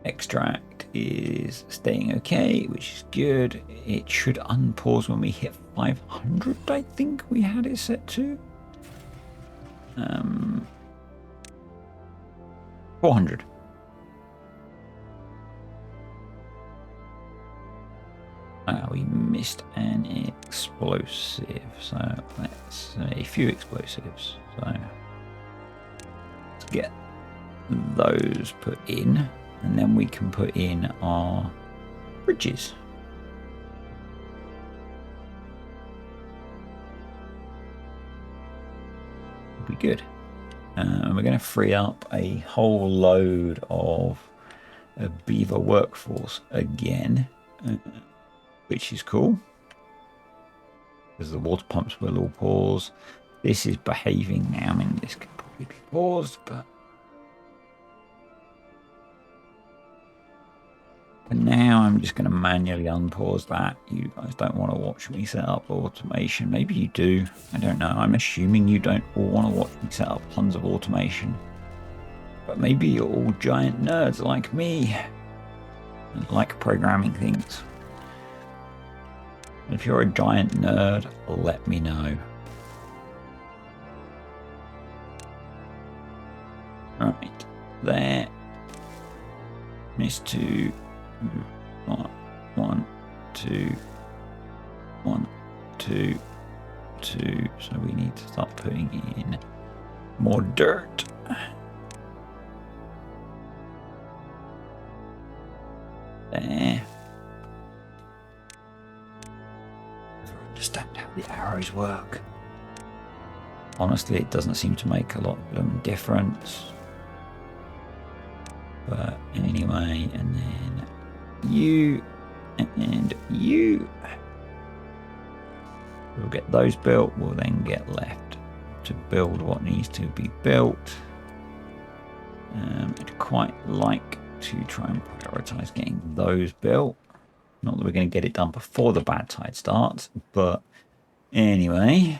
Extract is staying okay, which is good. It should unpause when we hit 500, I think we had it set to. 400. We missed an explosive, so let's a few explosives. So let's get those put in, and then we can put in our bridges. Be good. And we're going to free up a whole load of a beaver workforce again. which is cool. Because the water pumps will all pause. This is behaving now. I mean, this could probably be paused, but for now, I'm just going to manually unpause that. You guys don't want to watch me set up automation. Maybe you do. I don't know. I'm assuming you don't all want to watch me set up tons of automation. But maybe you're all giant nerds like me and like programming things. If you're a giant nerd, let me know. Right, there. Missed 2. 1, 2, 1, 2, 2. So we need to start putting in more dirt. There. I understand how the arrows work. Honestly, it doesn't seem to make a lot of difference. But anyway, and then you and you. We'll get those built. We'll then get left to build what needs to be built. I'd quite like to try and prioritize getting those built. Not that we're going to get it done before the bad tide starts, but anyway.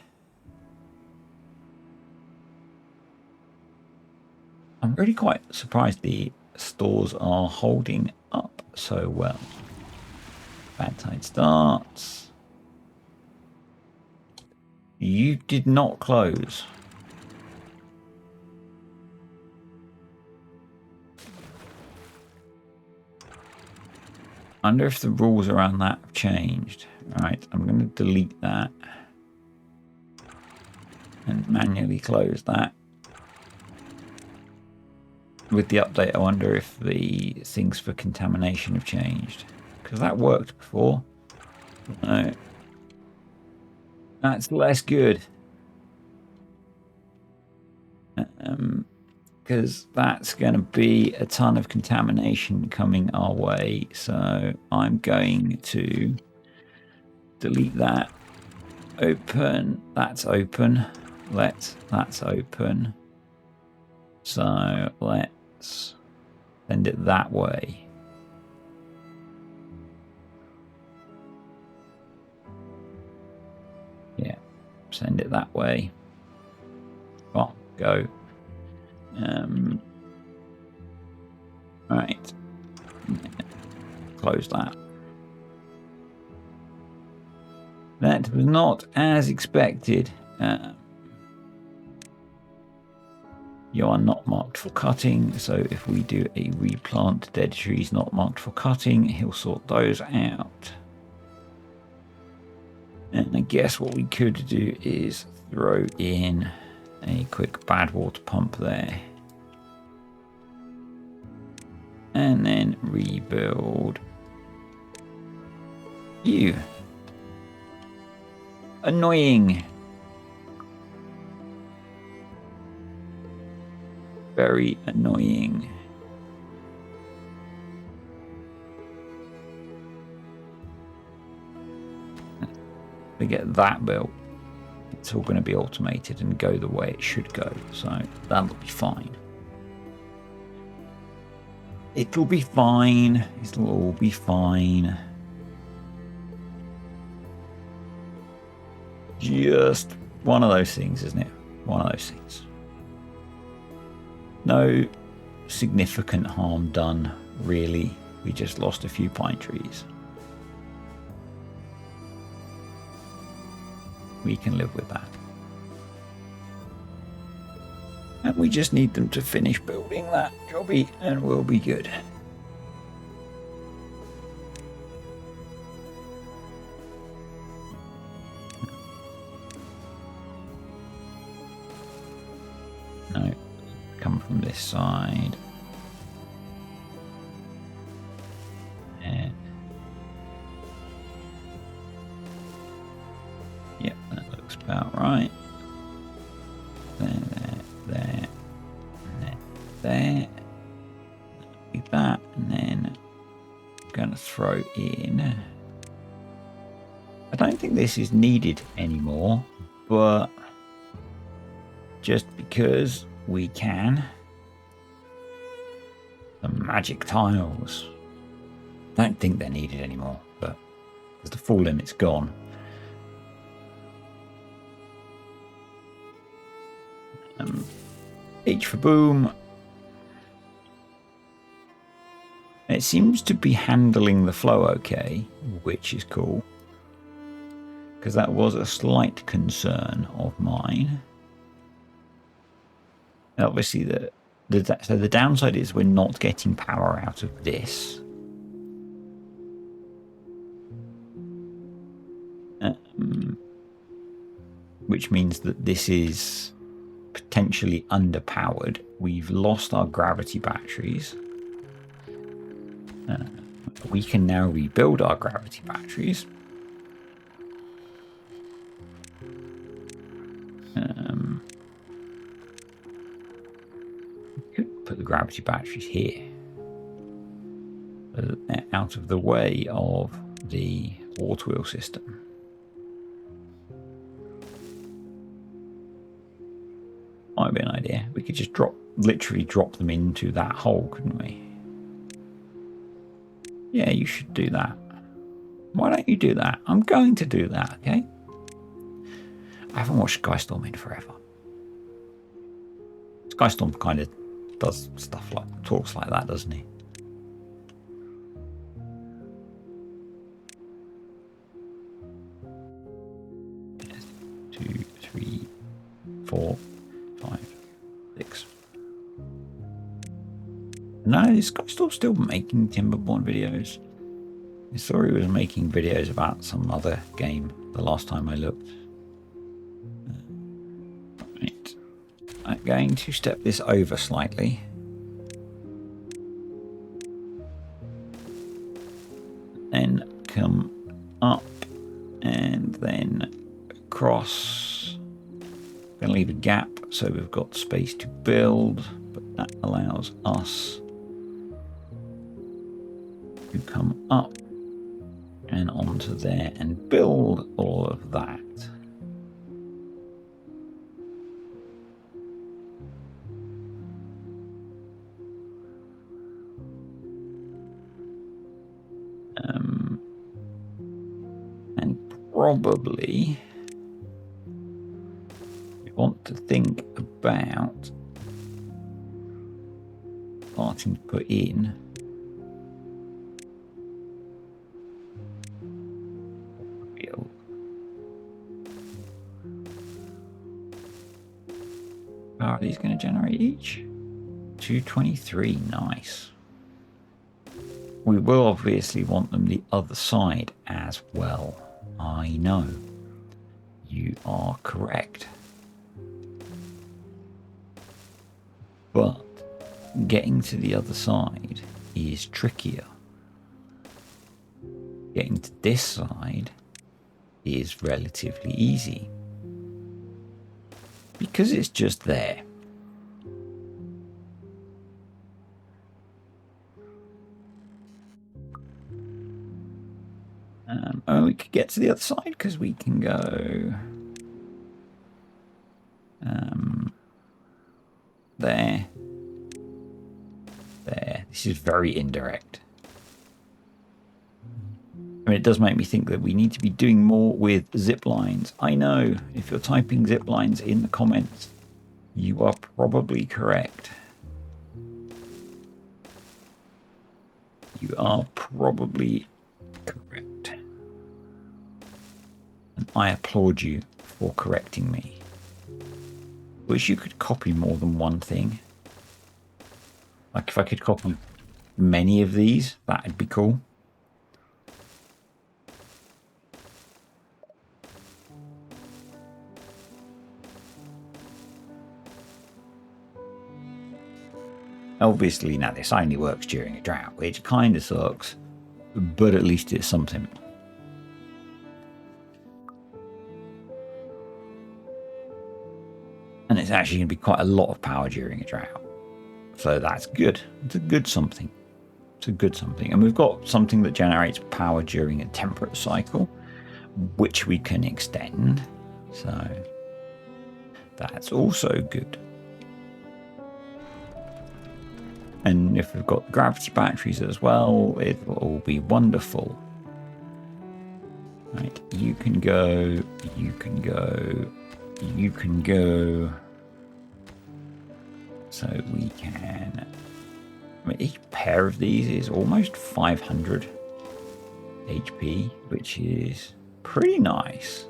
I'm really quite surprised the stores are holding up so well. Bad tide starts. You did not close. I wonder if the rules around that have changed. All right, I'm going to delete that and manually close that. With the update, I wonder if the things for contamination have changed. Because that worked before. No. That's less good. Because that's going to be a ton of contamination coming our way. So I'm going to delete that. Open. That's open. That's open. So let's send it that way. Yeah, send it that way. Oh, go. Right. Close that. That was not as expected. You are not marked for cutting, so if we do a replant dead trees not marked for cutting, he'll sort those out. And I guess what we could do is throw in a quick bad water pump there. And then rebuild you. Annoying. Very annoying. We get that built. It's all going to be automated and go the way it should go. So that'll be fine. It'll be fine. It'll all be fine. Just one of those things, isn't it? One of those things. No significant harm done, really. We just lost a few pine trees. We can live with that. And we just need them to finish building that jobby and we'll be good. No, come from this side. And yep, that looks about right. There. Like that, and then I'm going to throw in I don't think this is needed anymore, but just because we can. The magic tiles. Don't think they're needed anymore, but because the full limit's gone. H for boom. It seems to be handling the flow okay, which is cool. Because that was a slight concern of mine. Obviously, so the downside is we're not getting power out of this. Which means that this is potentially underpowered. We've lost our gravity batteries. We can now rebuild our gravity batteries. Could put the gravity batteries here, out of the way of the water wheel system. Might be an idea. We could just literally drop them into that hole, couldn't we? Yeah, you should do that. Why don't you do that? I'm going to do that, okay? I haven't watched Skystorm in forever. Skystorm kind of does stuff like, talks like that, doesn't he? Yes. 2, 3, 4, 5, 6. No, this guy's still making Timberborn videos. I saw he was making videos about some other game the last time I looked. Right. I'm going to step this over slightly. Then come up and then across. I'm going to leave a gap so we've got space to build, but that allows us to come up and onto there and build all of that. And probably we want to think about starting to put in How are these going to generate each? 223, nice. We will obviously want them the other side as well. I know. You are correct. But getting to the other side is trickier. Getting to this side is relatively easy. Because it's just there. Oh, we could get to the other side because we can go there. There. This is very indirect. I mean, it does make me think that we need to be doing more with zip lines. I know, if you're typing zip lines in the comments, you are probably correct. You are probably correct. And I applaud you for correcting me. Wish you could copy more than one thing. Like if I could copy many of these, that'd be cool. Obviously, now this only works during a drought, which kind of sucks, but at least it's something. And it's actually going to be quite a lot of power during a drought. So that's good. It's a good something. It's a good something. And we've got something that generates power during a temperate cycle, which we can extend. So that's also good. And if we've got gravity batteries as well, it will all be wonderful. Right, you can go, you can go, you can go. So we can, I mean, each pair of these is almost 500 HP, which is pretty nice.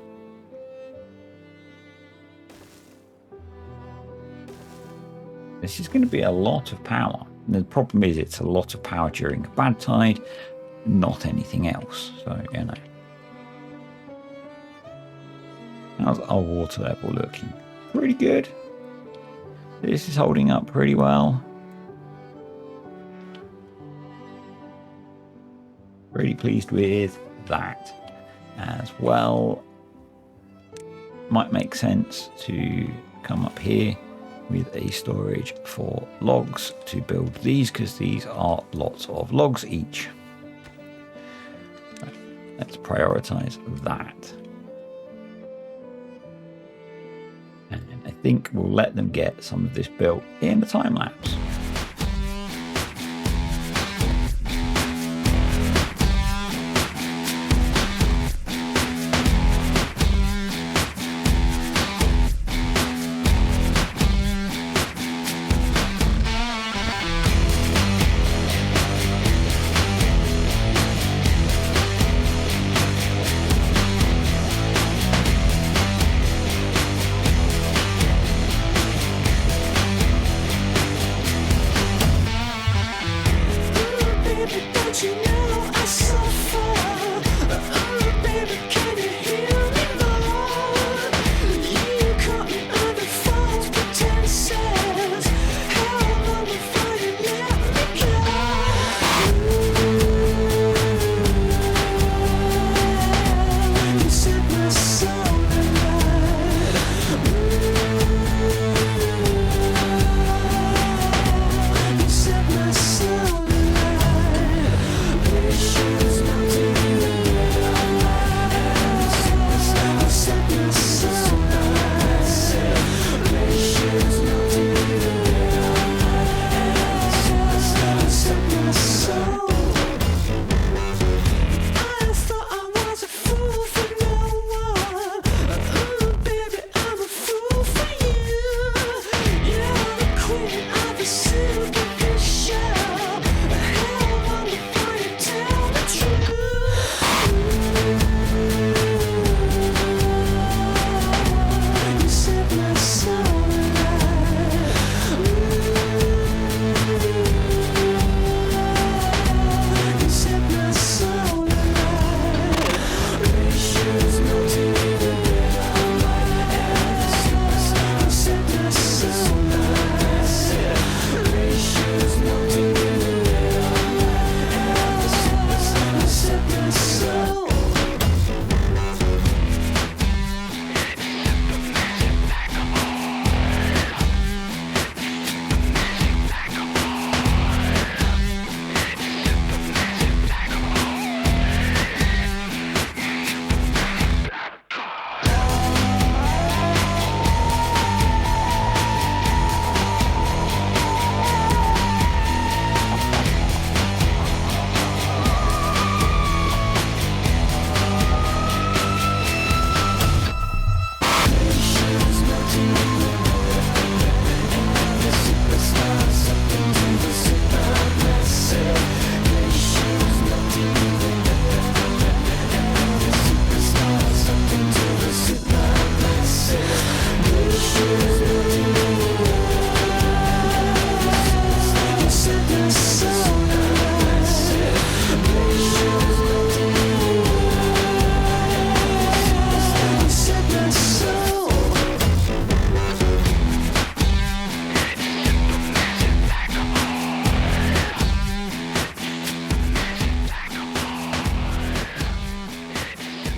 This is going to be a lot of power. And the problem is it's a lot of power during a bad tide, not anything else. So, you know. How's our water level looking? Pretty good. This is holding up pretty well. Pretty pleased with that as well. Might make sense to come up here with a storage for logs to build these, because these are lots of logs each. Right, let's prioritize that. And I think we'll let them get some of this built in the time lapse.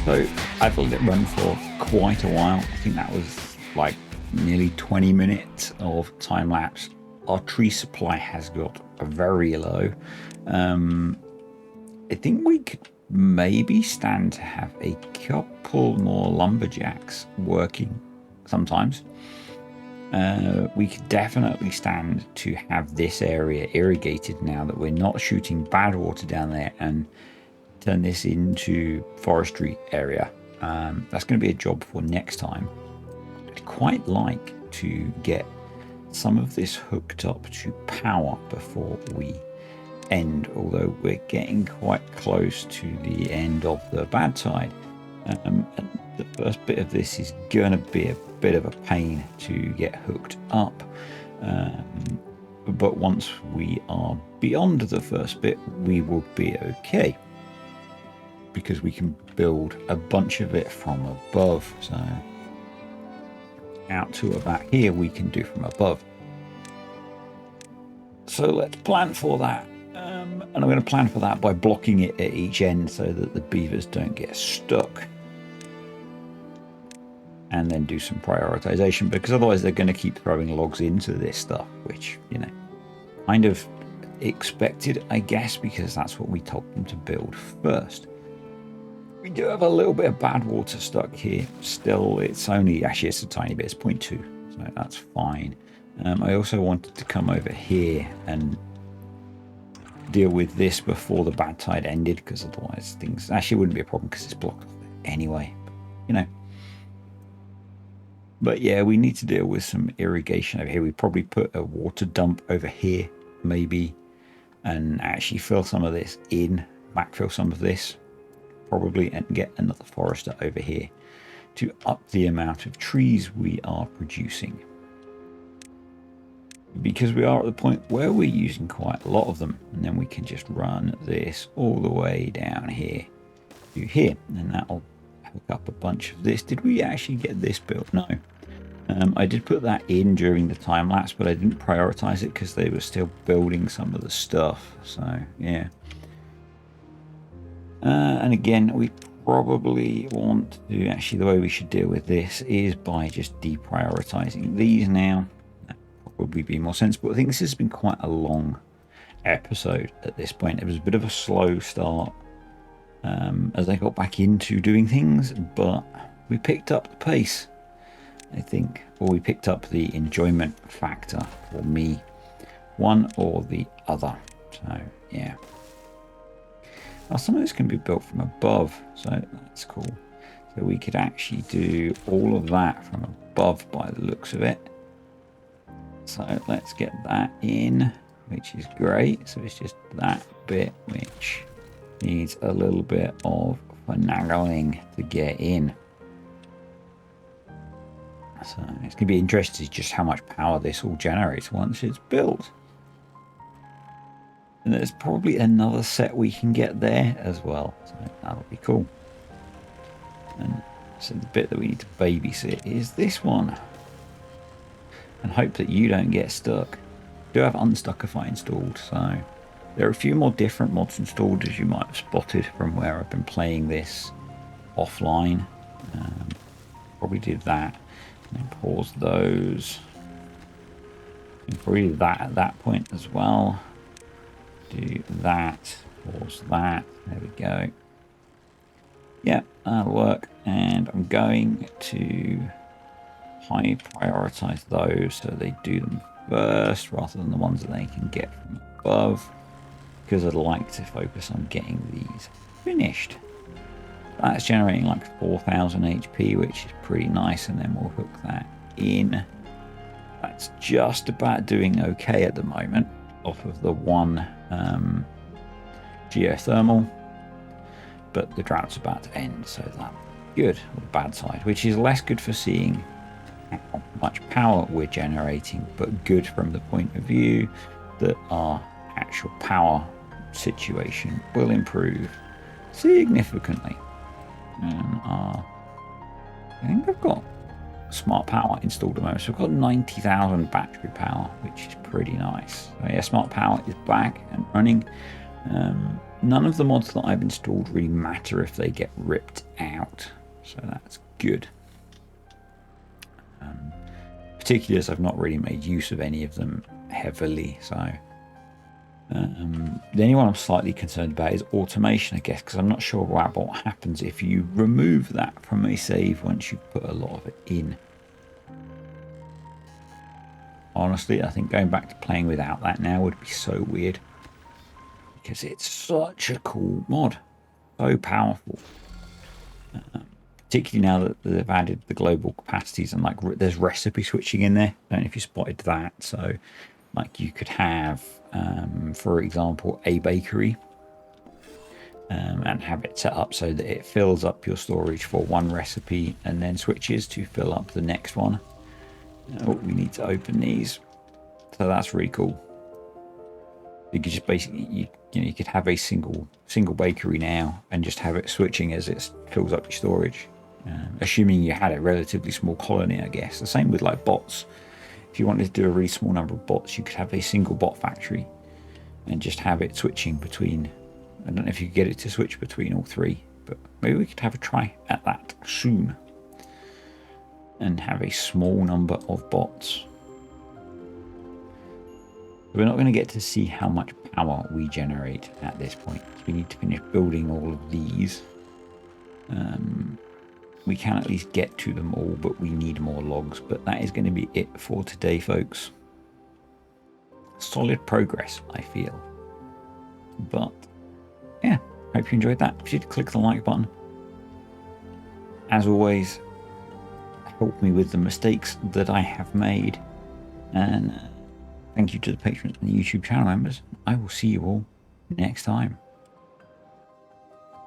So I've let it run for quite a while. I think that was like nearly 20 minutes of time lapse. Our tree supply has got very low. I think we could maybe stand to have a couple more lumberjacks working sometimes. We could definitely stand to have this area irrigated now that we're not shooting bad water down there, and turn this into forestry area. That's going to be a job for next time. I'd quite like to get some of this hooked up to power before we end, although we're getting quite close to the end of the bad tide. And the first bit of this is going to be a bit of a pain to get hooked up. But once we are beyond the first bit, we will be okay, because we can build a bunch of it from above. So out to about here we can do from above. So let's plan for that. And I'm going to plan for that by blocking it at each end so that the beavers don't get stuck. And then do some prioritization, because otherwise they're going to keep throwing logs into this stuff, which, you know, kind of expected, I guess, because that's what we told them to build first. We do have a little bit of bad water stuck here still. It's only, actually it's a tiny bit, it's 0.2, so that's fine. I also wanted to come over here and deal with this before the bad tide ended, because otherwise things actually wouldn't be a problem because it's blocked anyway, but, you know. But yeah, we need to deal with some irrigation over here. We probably put a water dump over here maybe, and actually fill some of this in, backfill some of this probably, and get another forester over here to up the amount of trees we are producing, because we are at the point where we're using quite a lot of them. And then we can just run this all the way down here to here, and that'll hook up a bunch of this. Did we actually get this built? No. I did put that in during the time lapse, but I didn't prioritize it because they were still building some of the stuff. So yeah. And again, we probably want to, actually the way we should deal with this is by just deprioritizing these now. That would probably be more sensible. I think this has been quite a long episode at this point. It was a bit of a slow start as I got back into doing things, but we picked up the pace, I think, or we picked up the enjoyment factor for me, one or the other. So yeah. Now some of this can be built from above, so that's cool. So we could actually do all of that from above by the looks of it. So let's get that in, which is great. So it's just that bit which needs a little bit of finagling to get in. So it's going to be interesting just how much power this all generates once it's built. And there's probably another set we can get there as well. So that'll be cool. And so the bit that we need to babysit is this one. And hope that you don't get stuck. I do have Unstuckify installed, so there are a few more different mods installed, as you might have spotted from where I've been playing this offline. Probably did that. And then pause those. And probably did that at that point as well. Do that, pause that, there we go. Yeah, that'll work. And I'm going to high prioritize those so they do them first rather than the ones that they can get from above, because I'd like to focus on getting these finished. That's generating like 4,000 HP, which is pretty nice, and then we'll hook that in. That's just about doing okay at the moment off of the one geothermal, but the drought's about to end, so that's good, or the bad side, which is less good for seeing how much power we're generating, but good from the point of view that our actual power situation will improve significantly. And I think I've got smart power installed at the moment, so I've got 90,000 battery power, which is pretty nice. So yeah, smart power is back and running. None of the mods that I've installed really matter if they get ripped out, so that's good. Particularly as I've not really made use of any of them heavily, so The only one I'm slightly concerned about is automation, I guess, because I'm not sure about what happens if you remove that from a save once you've put a lot of it in. Honestly, I think going back to playing without that now would be so weird, because it's such a cool mod, so powerful. Particularly now that they've added the global capacities and like there's recipe switching in there. I don't know if you spotted that. So like you could have, for example, a bakery and have it set up so that it fills up your storage for one recipe and then switches to fill up the next one. Oh, we need to open these. So that's really cool. You could just basically, you could have a single bakery now and just have it switching as it fills up your storage. Assuming you had a relatively small colony, I guess. The same with like bots. If you wanted to do a really small number of bots, you could have a single bot factory and just have it switching between. I don't know if you could get it to switch between all three, but maybe we could have a try at that soon and have a small number of bots. We're not going to get to see how much power we generate at this point. We need to finish building all of these. We can at least get to them all, but we need more logs. But that is going to be it for today, folks. Solid progress, I feel. But yeah, hope you enjoyed that. If you did, click the like button. As always, help me with the mistakes that I have made. And thank you to the patrons and the YouTube channel members. I will see you all next time.